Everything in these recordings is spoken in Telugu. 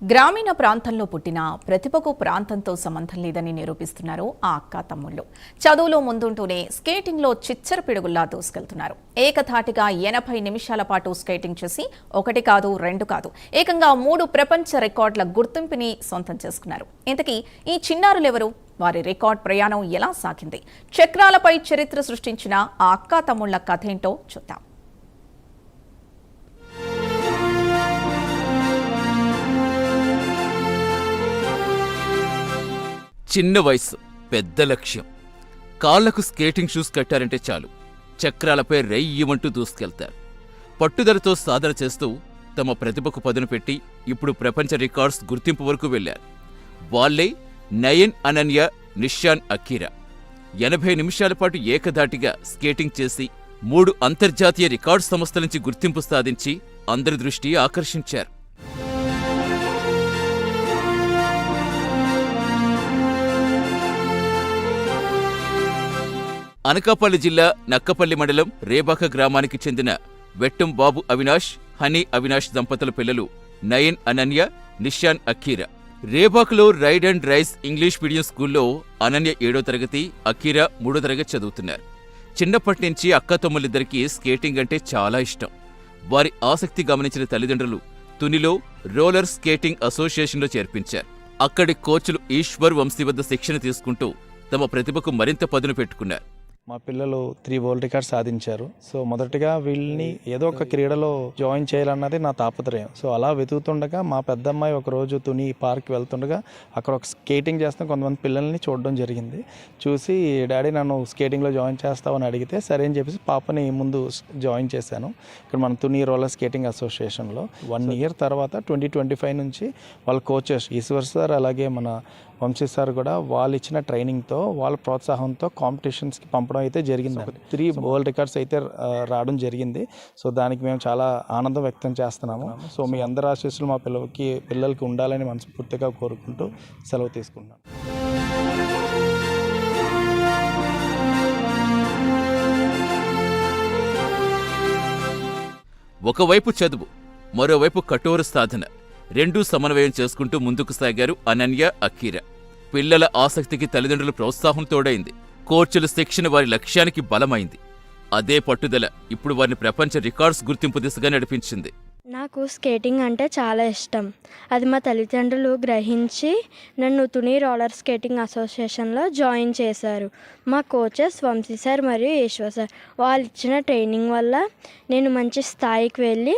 గ్రామీణ ప్రాంతంలో పుట్టిన ప్రతిభకు ప్రాంతంతో సంబంధం లేదని నిరూపిస్తున్నారు ఆ అక్క తమ్ముళ్ళు. చదువులో ముందుంటూనే స్కేటింగ్లో చిచ్చర పిడుగుల్లా దూసుకెళ్తున్నారు. ఏకధాటిగా 80 నిమిషాల పాటు స్కేటింగ్ చేసి ఒకటి కాదు రెండు కాదు ఏకంగా 3 ప్రపంచ రికార్డుల గుర్తింపుని సొంతం చేసుకున్నారు. ఇంతకీ ఈ చిన్నారులెవరు? వారి రికార్డ్ ప్రయాణం ఎలా సాగింది? చక్రాలపై చరిత్ర సృష్టించిన ఆ అక్క తమ్ముళ్ల కథేంటో చూద్దాం. చిన్న వయసు, పెద్ద లక్ష్యం. కాళ్లకు స్కేటింగ్ షూస్ కట్టారంటే చాలు, చక్రాలపై రెయ్యమంటూ దూసుకెళ్తారు. పట్టుదలతో సాధన చేస్తూ తమ ప్రతిభకు పదును పెట్టి ఇప్పుడు ప్రపంచ రికార్డ్స్ గుర్తింపు వరకు వెళ్లారు. వాళ్లే నయన్ అనన్య, నిషాన్ అకీరా. 80 నిమిషాల పాటు ఏకధాటిగా స్కేటింగ్ చేసి 3 అంతర్జాతీయ రికార్డ్ సంస్థల నుంచి గుర్తింపు సాధించి అందరి దృష్టి ఆకర్షించారు. అనకాపల్లి జిల్లా నక్కపల్లి మండలం రేబాక గ్రామానికి చెందిన వెట్టం బాబు అవినాష్, హనీ అవినాష్ దంపతుల పిల్లలు నయన్ అనన్య, నిషాన్ అకీరా. రేబాకలో ride and rise English medium స్కూల్లో అనన్య 7వ తరగతి, అకీరా 3వ తరగతి చదువుతున్నారు. చిన్నప్పటి నుంచి అక్కతమ్ములిద్దరికీ స్కేటింగ్ అంటే చాలా ఇష్టం. వారి ఆసక్తి గమనించిన తల్లిదండ్రులు తునిలో రోలర్ స్కేటింగ్ అసోసియేషన్లో చేర్పించారు. అక్కడి కోచ్లు ఈశ్వర్ వంశీ వద్ద శిక్షణ తీసుకుంటూ తమ ప్రతిభకు మరింత పదును పెట్టుకున్నారు. మా పిల్లలు 3 వరల్డ్ రికార్డ్స్ సాధించారు. సో మొదటిగా వీళ్ళని ఏదో ఒక క్రీడలో జాయిన్ చేయాలన్నది నా తాపత్రయం. సో అలా వెతుకుతుండగా మా పెద్దమ్మాయి ఒకరోజు తుని పార్క్ వెళ్తుండగా అక్కడ ఒక స్కేటింగ్ చేస్తున్న కొంతమంది పిల్లల్ని చూడడం జరిగింది. చూసి డాడీ నన్ను స్కేటింగ్లో జాయిన్ చేస్తావని అడిగితే సరే అని చెప్పేసి పాపని ముందు జాయిన్ చేశాను. ఇక్కడ మన తుని రోలర్ స్కేటింగ్ అసోసియేషన్లో 1 ఇయర్ తర్వాత 2025 నుంచి వాళ్ళ కోచెస్ ఈశ్వర్ సార్ అలాగే మన వంశీ సార్ కూడా వాళ్ళు ఇచ్చిన ట్రైనింగ్తో వాళ్ళ ప్రోత్సాహంతో కాంపిటీషన్స్కి పంపడం అయితే జరిగింది. 3 వరల్డ్ రికార్డ్స్ అయితే రావడం జరిగింది. సో దానికి మేము చాలా ఆనందం వ్యక్తం చేస్తున్నాము. సో మీ అందరి ఆశీస్సులు మా పిల్లలకి ఉండాలని మనస్ఫూర్తిగా కోరుకుంటూ సెలవు తీసుకున్నాను. ఒకవైపు చదువు, మరోవైపు కఠోర సాధన, రెండూ సమన్వయం చేసుకుంటూ ముందుకు సాగారు అనన్య, అకీరా. పిల్లల ఆసక్తికి తల్లిదండ్రుల ప్రోత్సాహం తోడైంది. కోచ్ల శిక్షణ వారి లక్ష్యానికి బలమైంది. అదే పట్టుదల ఇప్పుడు వారిని ప్రపంచ రికార్డ్స్ గుర్తింపు దిశగా నడిపించింది. నాకు స్కేటింగ్ అంటే చాలా ఇష్టం. అది మా తల్లిదండ్రులు గ్రహించి నన్ను తుని రోలర్ స్కేటింగ్ అసోసియేషన్లో జాయిన్ చేశారు. మా కోచెస్ వంశీ సార్ మరియు ఈశ్వర్ సార్ వాళ్ళు ఇచ్చిన ట్రైనింగ్ వల్ల నేను మంచి స్థాయికి వెళ్ళి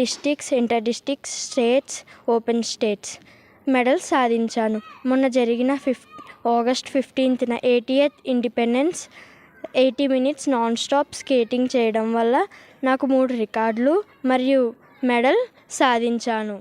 districts, inter districts, states, open states medals సాధించాను. మొన్న జరిగిన ఆగస్ట్ 15న 80th independence 80 minutes non stop skating చేయడం వల్ల నాకు 3 రికార్డులు మరియు మెడల్ సాధించాను.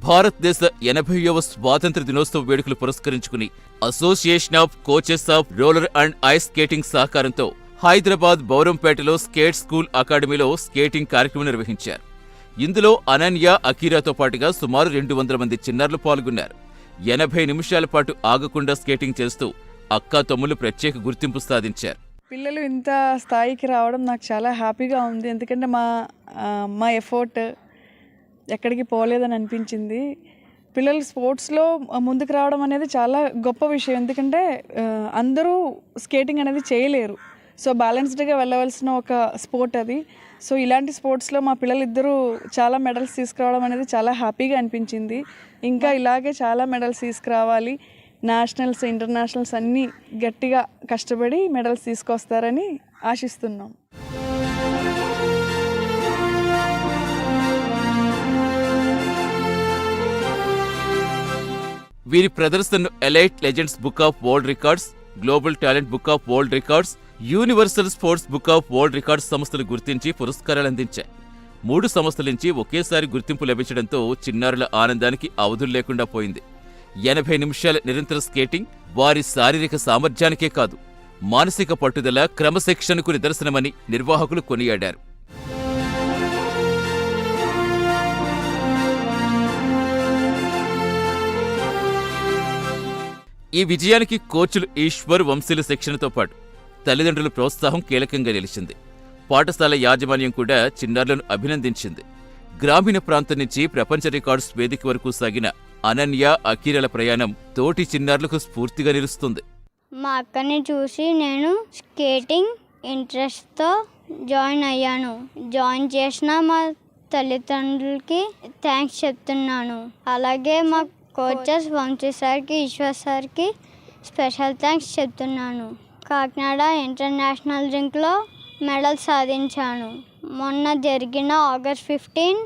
భారతదేశ 80వ స్వాతంత్ర దినోత్సవ వేడుకలు పురస్కరించుకుని association of coaches of roller and ice skating సహకారంతో హైదరాబాద్ బౌరంపేటలో స్కేట్ స్కూల్ అకాడమీలో స్కేటింగ్ కార్యక్రమం నిర్వహించారు. ఇందులో అనన్య, అకీరాతో పాటుగా సుమారు 200 మంది చిన్నారులు పాల్గొన్నారు. 80 నిమిషాల పాటు ఆగకుండా స్కేటింగ్ చేస్తూ అక్కా తమ్ముళ్లు ప్రత్యేక గుర్తింపు సాధించారు. పిల్లలు ఇంత స్థాయికి రావడం నాకు చాలా హ్యాపీగా ఉంది. ఎందుకంటే మా ఎఫర్ట్ ఎక్కడికి పోలేదని అనిపించింది. పిల్లలు స్పోర్ట్స్లో ముందుకు రావడం అనేది చాలా గొప్ప విషయం. ఎందుకంటే అందరూ స్కేటింగ్ అనేది చేయలేరు. సో బ్యాలెన్స్డ్గా వెళ్ళవలసిన ఒక స్పోర్ట్ అది. సో ఇలాంటి స్పోర్ట్స్లో మా పిల్లలిద్దరూ చాలా మెడల్స్ తీసుకురావడం అనేది చాలా హ్యాపీగా అనిపించింది. ఇంకా ఇలాగే చాలా మెడల్స్ తీసుకురావాలి. నేషనల్స్, ఇంటర్నేషనల్స్ అన్నీ గట్టిగా కష్టపడి మెడల్స్ తీసుకొస్తారని ఆశిస్తున్నాం. వీరి ప్రదర్శనను elite legends book of world records, global talent book of world records, universal sports book of world records సంస్థలు గుర్తించి పురస్కారాలు అందించాయి. 3 సంస్థల నుంచి ఒకేసారి గుర్తింపు లభించడంతో చిన్నారుల ఆనందానికి అవధులు లేకుండా పోయింది. 80 నిమిషాల నిరంతర స్కేటింగ్ వారి శారీరక సామర్థ్యానికే కాదు, మానసిక పట్టుదల, క్రమశిక్షణకు నిదర్శనమని నిర్వాహకులు కొనియాడారు. ఈ విజయానికి కోచ్లు ఈశ్వర్ వంశీల శిక్షణతో పాటు తల్లిదండ్రుల ప్రోత్సాహం కీలకంగా నిలిచింది. పాఠశాల యాజమాన్యం కూడా చిన్నారులను అభినందించింది. గ్రామీణ ప్రాంతం నుంచి ప్రపంచ రికార్డ్స్ వేదిక వరకు సాగిన అనన్య, అఖీరల ప్రయాణం తోటి చిన్నారులకు స్ఫూర్తిగా నిలుస్తుంది. మా అక్కని చూసి నేను స్కేటింగ్ ఇంట్రెస్ట్తో జాయిన్ అయ్యాను. జాయిన్ చేసిన మా తల్లిదండ్రులకి థ్యాంక్స్ చెప్తున్నాను. అలాగే మా కోచెస్ వంశీ సార్కి, ఈశ్వర్ సార్కి స్పెషల్ థ్యాంక్స్ చెప్తున్నాను. కాకినాడ ఇంటర్నేషనల్ రింగ్లో మెడల్ సాధించాను. మొన్న జరిగిన August 15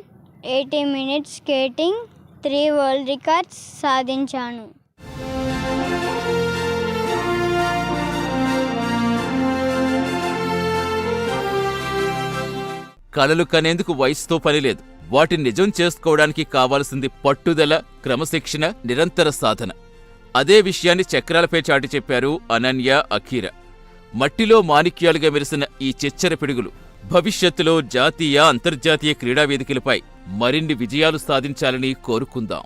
80 minutes skating 3 world records సాధించాను. కలలు కనేందుకు వయసుతో పనిలేదు. వాటిని నిజం చేసుకోవడానికి కావాల్సింది పట్టుదల, క్రమశిక్షణ, నిరంతర సాధన. అదే విషయాన్ని చక్రాలపై చాటి చెప్పారు అనన్య, అఖీర. మట్టిలో మాణిక్యాలుగా మెరిసిన ఈ చిచ్చర పిడుగులు భవిష్యత్తులో జాతీయ, అంతర్జాతీయ క్రీడా వేదికలపై మరిన్ని విజయాలు సాధించాలని కోరుకుందాం.